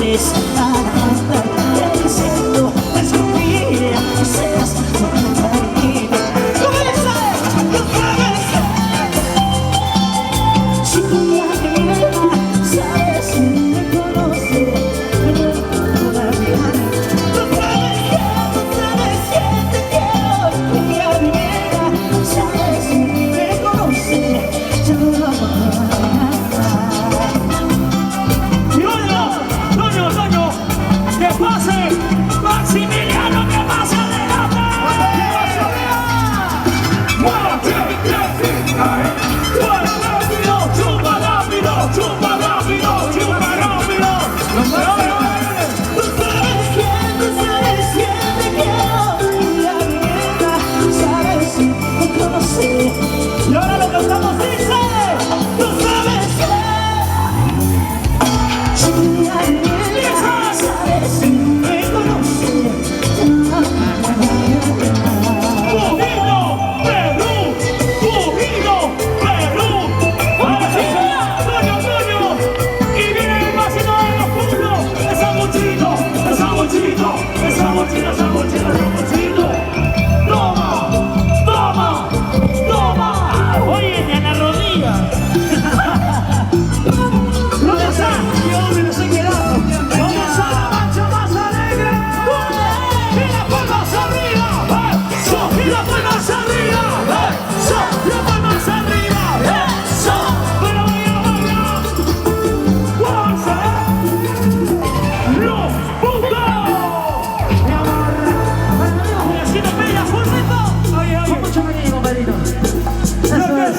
conoces. Te siento, te escondía, seas tu vida. ¿Cómo dice? Tú sabes. Si tú me miras, sabes si me conoces. Todavía. Tú sabes que te quiero. Y a mi vida, sabes si me conoces. Yo no lo puedo aguantar. Toño, que pase Maximiliano, que pase adelante. Chupa rápido, chupa rápido, chupa rápido. Tú sabes que te quiero. Y a mi vida, sabes si me conoces. Y ahora lo cantamos, dice. Tú sabes que si a mi vida, sabes si me conoces. Pujido, Perú. Ahora sí, Toño. Y viene el máximo de los puños. Esa mochito. Toma. Oye, ni a la rodilla. ¿Dónde está? Yo me lo estoy quedando. ¿Dónde está la marcha más alegre? Y las palmas arriba. Eso. Y las palmas arriba. Eso. Y las palmas arriba. Eso. Pero baila. ¡Fuerza! ¡Los puntos! Mi amor. Y así nos pega, fuercito. Oye. Con mucho cariño, compadrito. Eso es.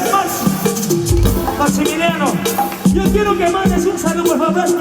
Maximiliano, yo quiero que mandes un saludo, por favor.